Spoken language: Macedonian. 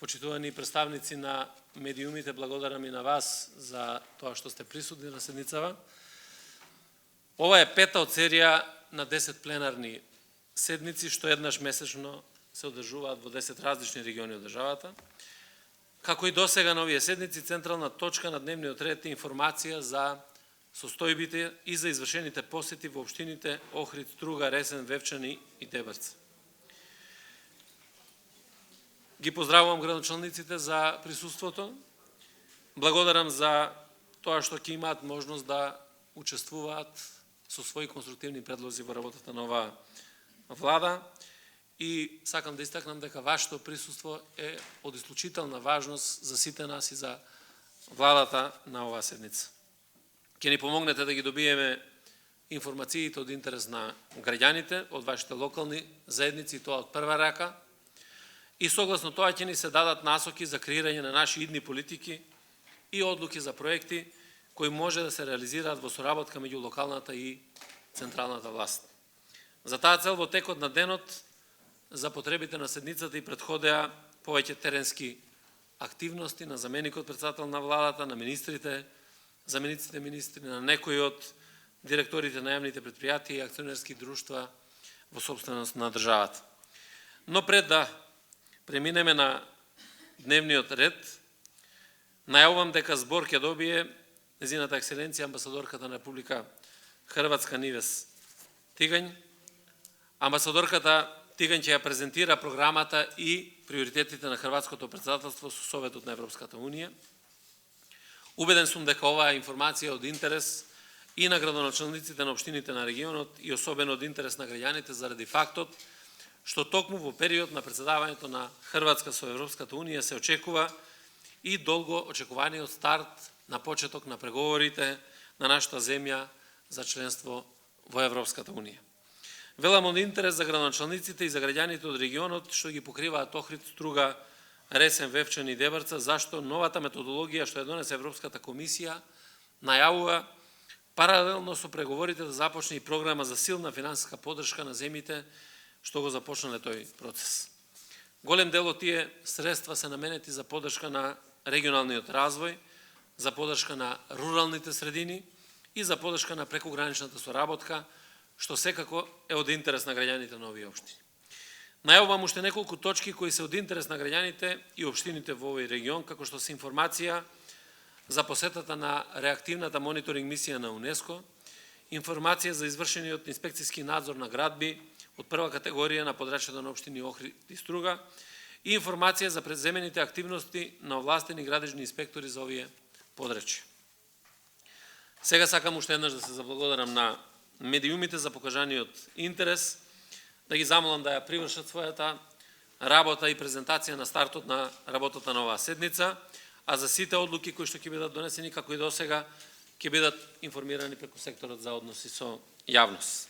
почитувани представници на медиумите, благодарам и на вас за тоа што сте присутни на седницава. Ова е пета од серија на 10 пленарни седници, што еднаш месечно се одржуваат во 10 различни региони од државата. Како и досега на овие седници, централна точка на дневниот ред е информација за состојбите и за извршените посети во општините Охрид, Струга, Ресен, Вевчани и Дебрца. Ги поздравувам градоначалниците за присуството. Благодарам за тоа што ќе имаат можност да учествуваат со своји конструктивни предлози во работата на оваа влада. И сакам да истакнам дека вашето присуство е од исклучителна важност за сите нас и за владата на оваа седница. Ќе ни помогнете да ги добиеме информациите од интерес на граѓаните, од вашите локални заедници, и тоа од прва рака. И согласно тоа ќе ни се дадат насоки за креирање на наши идни политики и одлуки за проекти кои може да се реализираат во соработка меѓу локалната и централната власт. За таа цел во текот на денот за потребите на седницата и предходеа повеќе теренски активности на заменикот претседател на владата, на министрите, замениците министри, на некои од директорите на јавните предпријатија и акционерски друштва во собственост на државата. Но пред да преминеме на дневниот ред, најавувам дека збор ќе добие незината екселенција амбасадорката на Република Хрватска Нивес Тигањ. Амбасадорката Тигањ ќе ја презентира програмата и приоритетите на хрватското претседателство со Советот на Европската Унија. Убеден сум дека оваа информација од интерес и на градоначалниците на општините на регионот и особено од интерес на граѓаните заради фактот што токму во период на претседавањето на Хрватска со Европската Унија се очекува и долго очекуваниот старт на почеток на преговорите на нашата земја за членство во Европската Унија. Велам од интерес за градоначалниците и за граѓаните од регионот што ги покриваат Охрид, Струга, Ресен, Вевчани и Дебрца, зашто новата методологија што ја донесе Европската комисија најавува паралелно со преговорите да започне и програма за силна финансиска поддршка на земјите што го започнале тој процес. Голем дел од тие средства се наменети за поддршка на регионалниот развој, за поддршка на руралните средини и за поддршка на прекограничната соработка, што секако е од интерес на граѓаните на овие општини. Најавувам уште неколку точки кои се од интерес на граѓаните и општините во овој регион, како што се информација за посетата на реактивната мониторинг мисија на УНЕСКО, информација за извршениот инспекцијски надзор на градби од прва категорија на подрачјето на општини Охрид и Струга и информација за преземените активности на овластени градежни инспектори за овие подрачја. Сега сакам уште еднаш да се заблагодарам на медиумите за покажаниот интерес, да ги замолам да ја привршат својата работа и презентација на стартот на работата на оваа седница, а за сите одлуки кои што ќе бидат донесени како и досега ќе бидат информирани преку секторот за односи со јавност.